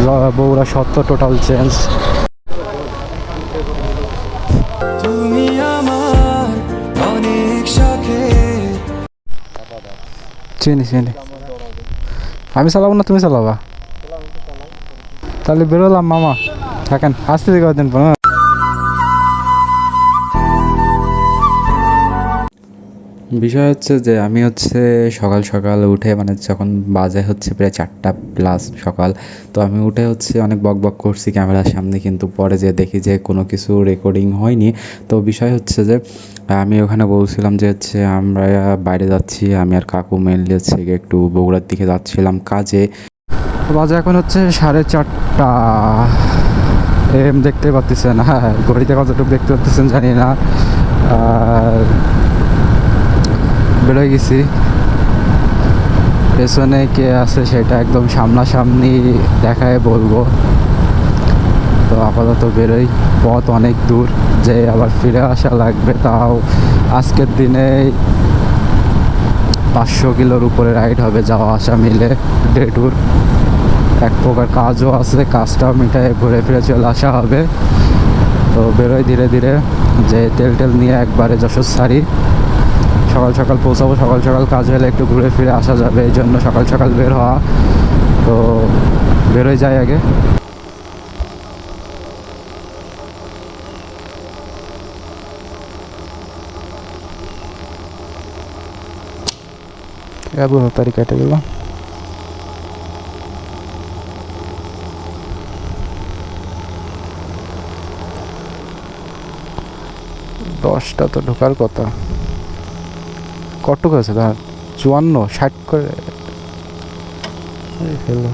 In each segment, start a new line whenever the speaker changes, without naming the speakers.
বগুড়া সত্য total change.
তুমি আমার অনেক শখে।
চিনি চিনি, আমি চালাবো না তুমি চালাবা? তাহলে বেরোলাম মামা, থাকেন আসতে দিকে কদিন পর। বিষয় হচ্ছে যে আমি হচ্ছে সকাল সকাল উঠে মানে যখন বাজে হচ্ছে প্রায় 4টা প্লাস সকাল, তো আমি উঠে হচ্ছে অনেক বক বক করছি ক্যামেরার সামনে, কিন্তু পরে যে দেখি যে কোনো কিছু রেকর্ডিং হয়নি। তো বিষয় হচ্ছে যে আমি ওখানে বলছিলাম যে হচ্ছে আমরা বাইরে যাচ্ছি, আমি আর কাকু মেনলি হচ্ছে একটু বগুড়ার দিকে যাচ্ছিলাম কাজে। বাজে এখন হচ্ছে 4:30 এম, দেখতে পাচ্ছেন? হ্যাঁ, ঘড়িতে কতটুকু দেখতে পাচ্ছেন জানি না। আর বেরোয় গেছি, পেছনে কে আছে সেটা একদম সামনাসামনি দেখায় বলবো। তো আপাতত বেরোই, পথ অনেক দূর, যে আবার ফিরে আসা লাগবে, তাও আজকের দিনে 500 কিলোর উপরে রাইড হবে, যাওয়া আসা মিলে ডে ট্যুর। এক প্রকার কাজও আছে, কাজটাও মিটায় ঘুরে ফিরে চলে আসা হবে। তো বেরোই ধীরে ধীরে, যে তেল টেল নিয়ে একবারে যশোর সারি, সকাল সকাল পৌঁছাবো। সকাল সকাল কাজ হলে একটু ঘুরে ফিরে আসা যাবে, এই জন্য সকাল সকাল বের হওয়া। তো বেরোয় যাই আগে। তারিখ কেটে গেল। দশটা তো ঢোকার কথা, কটুক আছে তার 54-60 করে ফেললো।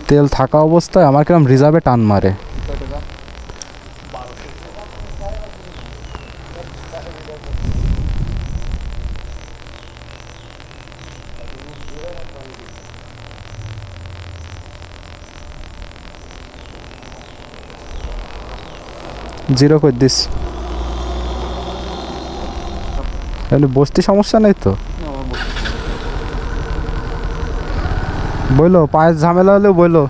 তেল থাকা অবস্থায় আমার কিরম রিজার্ভে টান মারে। জিরো করে দিস, বসতে সমস্যা নেই তো? বললো পায়ের ঝামেলা হলেও বললো।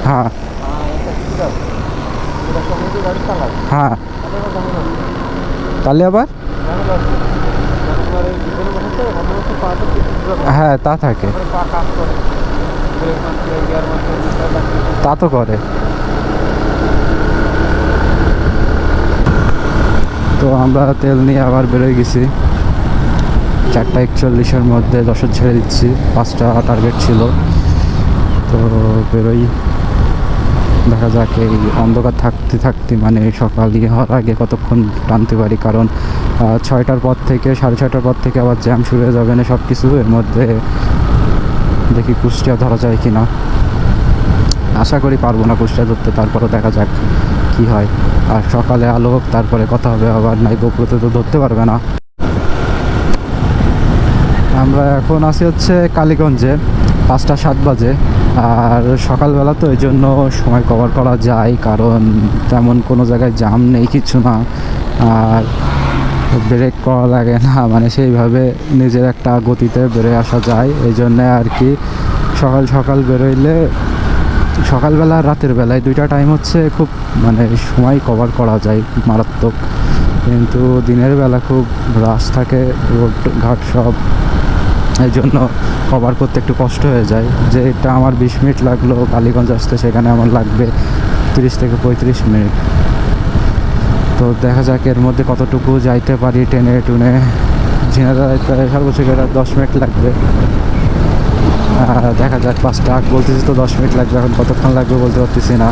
হ্যাঁ হ্যাঁ, তাহলে আবার হ্যাঁ তা থাকে, তা তো করে। তো আমরা তেল নিয়ে আবার বেরোয় গেছি, 4:41 মধ্যে যশোর ছেড়ে দিচ্ছি, 5টা টার্গেট ছিল। তো বেরোই, দেখা যাক এই অন্ধকার থাকতে থাকতে মানে সকাল হওয়ার আগে কতক্ষণ টানতে পারি, কারণ 6টার পর থেকে 6:30টার পর থেকে আবার জ্যাম শুরু হয়ে যাবে না সব কিছু। এর মধ্যে দেখি কুষ্টিয়া ধরা যায় কি না, আশা করি পারবো না কুষ্টিয়া ধরতে, তারপরে দেখা যাক কি হয়। আর সকালে আলো হোক, তারপরে কথা হবে আবার, নাই গোপুরতে তো ধরতে পারবে না। আমরা এখন আছি হচ্ছে কালীগঞ্জে, 5টা 7 বাজে। আর সকালবেলা তো এই জন্য সময় কভার করা যায়, কারণ তেমন কোনো জায়গায় জ্যাম নেই, কিছু না। আর ব্রেক করা লাগে না, মানে সেইভাবে নিজের একটা গতিতে বেরোয় আসা যায়, এই জন্যে আর কি। সকাল সকাল বেরোইলে, সকালবেলা আর রাতের বেলায় 2টা টাইম হচ্ছে খুব মানে সময় কভার করা যায় মারাত্মক, কিন্তু দিনের বেলা খুব রাশ থাকে, রোড ঘাট সব, এই জন্য কভার করতে একটু কষ্ট হয়ে যায়। যে এটা আমার 20 মিনিট লাগলো কালীগঞ্জ আসতে, সেখানে আমার লাগবে 30 থেকে 35 মিনিট। তো দেখা যাক এর মধ্যে কতটুকু যাইতে পারি টেনে টুনে। ঝিনাইদহ সর্বোচ্চ 10 মিনিট লাগবে। দেখা যাক, 5টা বলতেছি তো 10 মিনিট লাগবে, এখন কতক্ষণ লাগবে বলতে পারতেছি না।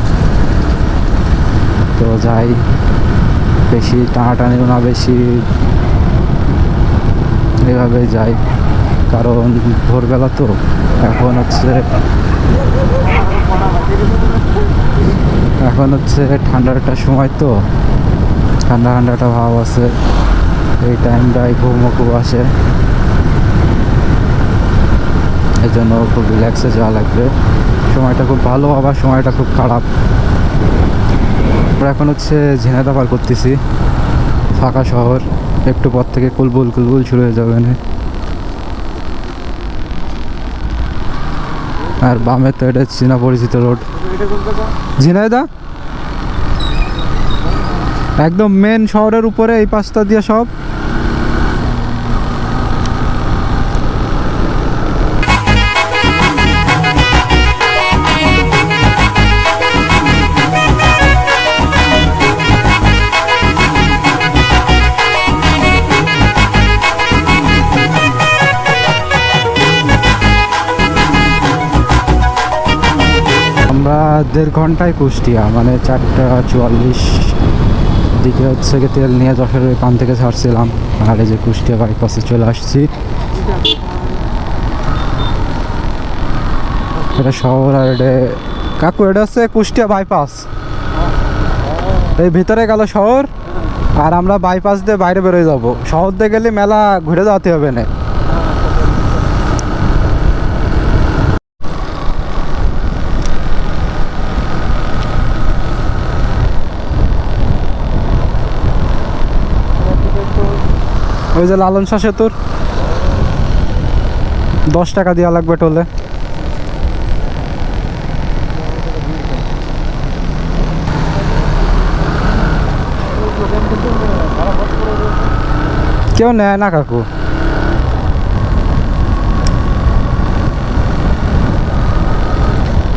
তো যাই, বেশি টানাটানিও না, বেশি এভাবে যাই, কারণ ভোরবেলা তো। এখন হচ্ছে ঠান্ডার একটা সময়, তো ঠান্ডা ঠান্ডাটা ভাব আছে, এই টাইমটায় ঘুমও খুব আসে, এই জন্য খুব রিল্যাক্সে যাওয়া লাগবে। সময়টা খুব ভালো, আবার সময়টা খুব খারাপ। আমরা এখন হচ্ছে ঝিনাইদহ পার করতেছি, ফাঁকা শহর, একটু পর থেকে কুলবুল কুলবুল শুরু হয়ে যাবে না। আর বামে তো এটা চীনা পরিচিত রোড, ঝিনাইদহ একদম মেন শহরের উপরে এই পাশটা দিয়ে সব। আমরা 1.5 ঘন্টায় কুষ্টিয়া, মানে 4:44 দিকে হচ্ছে গিয়ে তেল নিয়ে যশোর ওই পান থেকে ছাড়ছিলাম, আর এই যে কুষ্টিয়া বাইপাসে চলে আসছি। এটা শহর, আর এটা কাকু এটা হচ্ছে কুষ্টিয়া বাইপাস। এই ভিতরে গেল শহর, আর আমরা বাইপাস দিয়ে বাইরে বেরোয় যাব। শহর দিয়ে গেলে মেলা ঘুরে যাওয়াতে হবে না। ওই যে লালন শাহ সেতুর 10 টাকা দেওয়া লাগবে টোলে। কেউ নেয় না কাকু।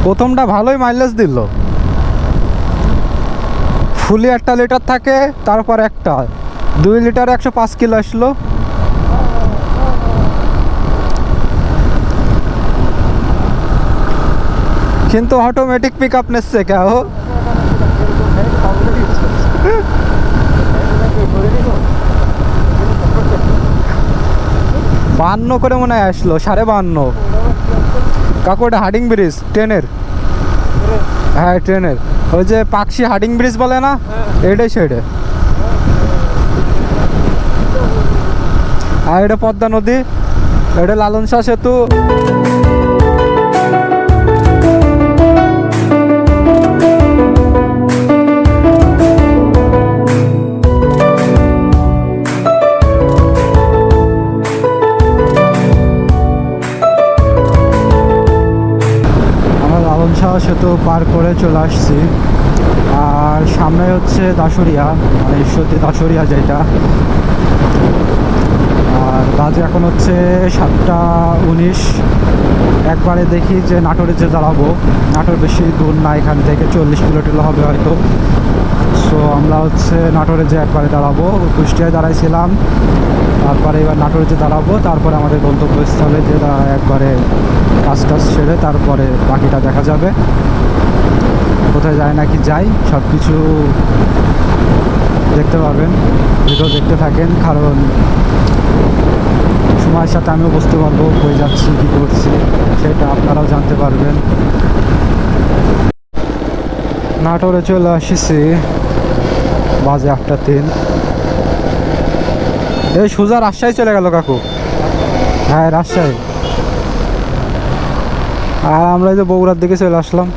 প্রথমটা ভালোই মাইলেজ দিল, ফুলি 1 লিটার থাকে, তারপর একটা 2 লিটার 105 কিলো আসলো। কিন্তু অটোমেটিক পিক আপ নিচ্ছে কেউ। 52 করে মনে হয় আসলো, 52.5। কাকু ওটা হার্ডিং ব্রিজ ট্রেনের, হ্যাঁ ট্রেনের, ওই যে পাকশি হার্ডিং ব্রিজ বলে না, এটাই সেটা। আর এটা পদ্মা নদী, এটা লালন শাহ সেতু। আমরা লালন শাহ সেতু পার করে চলে আসছি, আর সামনে হচ্ছে দাসুরিয়া, মানে ঈশ্বরদী দাসুরিয়া যেটা। আর বাজে এখন হচ্ছে 7:19। একবারে দেখি যে নাটোরে যে দাঁড়াবো, নাটোর বেশি দূর না, এখান থেকে 40 কিলোমিটার হবে হয়তো। সো আমরা হচ্ছে নাটোরে যে একবারে দাঁড়াবো, কুষ্টিয়ায় দাঁড়াইছিলাম, তারপরে এবার নাটোরে যে দাঁড়াবো, তারপরে আমাদের গন্তব্যস্থলে যে একবারে কাজ টাজ সেরে তারপরে বাকিটা দেখা যাবে। কোথায় যায় নাকি যাই, সব কিছু দেখতে পাবেন, ভিডিও দেখতে থাকেন, কারণ সময়ের সাথে আমিও বুঝতে পারবো কই যাচ্ছি, কী করছি, সেটা আপনারাও জানতে পারবেন। নাটোরে চলে আসছি, বাজে 8:03। এই সোজা রাজশাহী চলে গেল কাকু। হ্যাঁ রাজশাহী। আর আমরা এই যে বগুড়ার দিকে চলে আসলাম।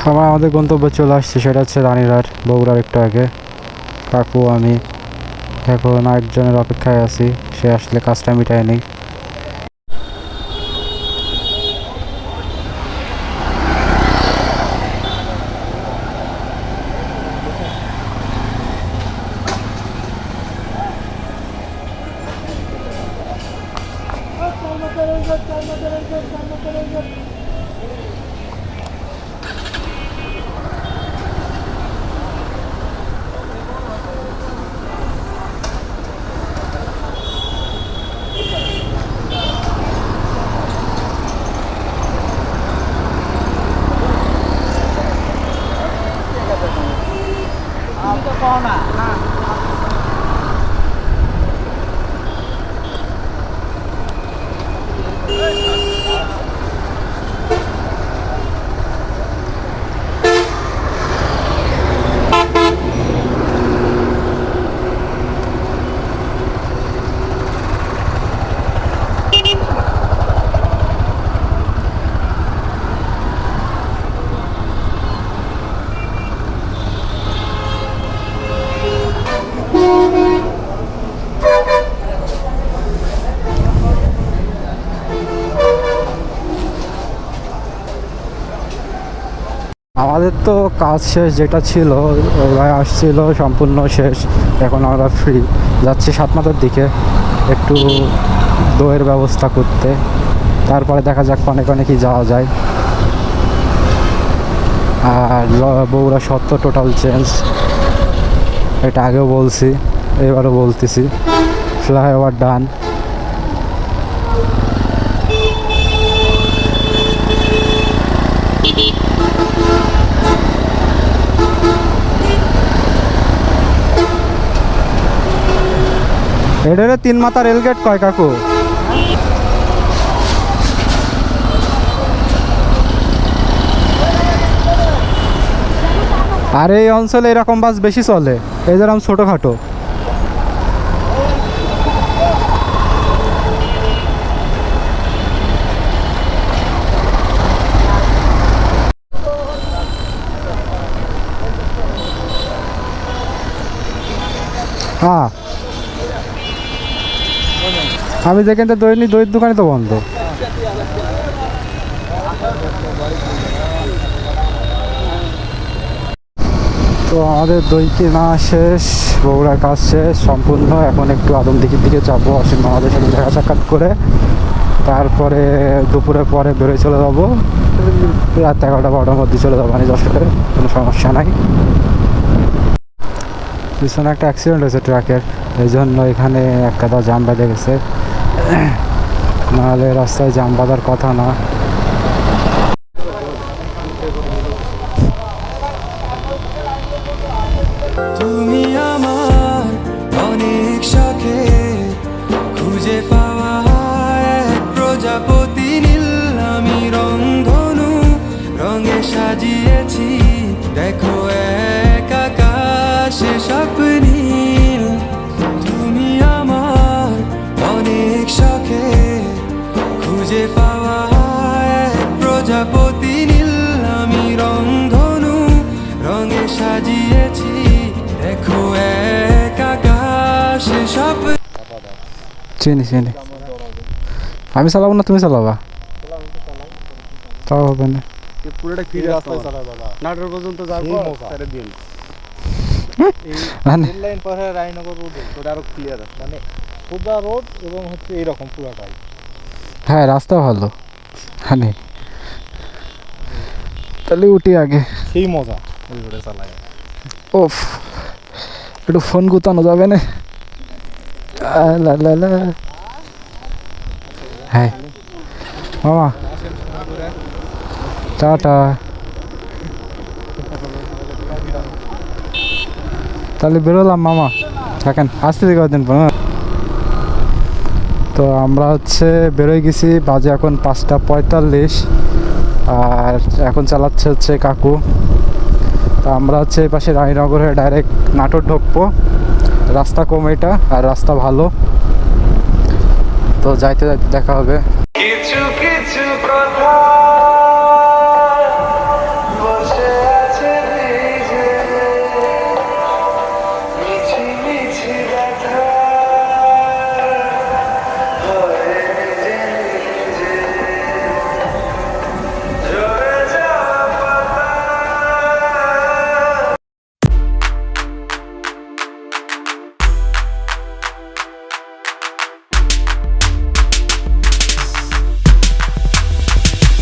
আমরা আমাদের গন্তব্যে চলে আসছি, সেটা হচ্ছে রানীরহাট, বগুড়ার একটু আগে। কাকু আমি এখন আরেকজনের অপেক্ষায় আছি, সে আসলে কাজটা মিটায় নেই। আমাদের তো কাজ শেষ, যেটা ছিল ওই ভাই আসছিল সম্পূর্ণ শেষ। এখন আমরা ফ্রি, যাচ্ছি সাতমাথার দিকে একটু দইয়ের ব্যবস্থা করতে, তারপরে দেখা যাক অনেক অনেকই যাওয়া যায়। আর বগুড়া সত্য টোটাল চেঞ্জ, এটা আগেও বলছি, এবারও বলতেছি। ফ্লাইওভার ডান। এটারে 3 মাথা রেলগেট কয় কাকু? আর এই অঞ্চলে এরকম বাস বেশি চলে, এই যেরকম ছোটোখাটো। হ্যাঁ, আমি যেখানটা দই নিই দইয়ের দোকানে তো বন্ধ। তো আমাদের দই কেনা শেষ, বগুড়ার কাজ শেষ সম্পূর্ণ। এখন একটু আদমদিঘির দিকে যাবো, অসীম আমাদের সাথে দেখা সাক্ষাৎ করে, তারপরে দুপুরের পরে বেরোয় চলে যাবো। রাত 11টা-12টার মধ্যে চলে যাবো মানে যশোরে, কোনো সমস্যা নাই। পিছনে একটা অ্যাক্সিডেন্ট হয়েছে ট্রাকের, এই জন্য এখানে এক কাদা জাম বেঁধে গেছে, নাহলে রাস্তায় জাম বাঁধার কথা না।
তুমি আমার অনেক শখে খুঁজে পাওয়া এক প্রজাপতি নীল, আমি রংধনু রঙে সাজিয়েছি, দেখো এক আকাশে স্বপ্নীল। তুমি আমার অনেক শখে খুঁজে পাওয়া এক প্রজাপতি নীল, আমি রংধনু রঙে সাজিয়েছি, দেখো এক আকাশে স্বপ্ন।
চিনি চিনি, আমি চালাবো না তুমি চালাবা? তাও হবে না।
পুরোটা কি রাস্তায় চালাবে না, নাটোর পর্যন্ত যাবো তারে দিন
মানে
রেল লাইন পরে রায়নগর রোড, ওটা আরো ক্লিয়ার আছে, মানে সোজা রোড এবং হচ্ছে এইরকম পুরাটাই।
হ্যাঁ, রাস্তা ভালো। হ্যাঁ, তাহলে উঠি আগে।
সেই মজা ওই রোডে চালায়।
ওফ, একটু ফোন গুতানো যাবে না? হ্যাঁ মামা, টাটা। তাহলে বেরোলাম মামা, থাকেন, আসতে দিকে কদিন পর। তো আমরা হচ্ছে বেরোয় গেছি, বাজে এখন 5টা 45, আর এখন চালাচ্ছে হচ্ছে কাকু। তো আমরা হচ্ছে এই পাশে রানীনগরে ডাইরেক্ট নাটোর ঢুকবো, রাস্তা কম এটা, আর রাস্তা ভালো। তো যাইতে যাইতে দেখা হবে।
কিছু কিছু কথা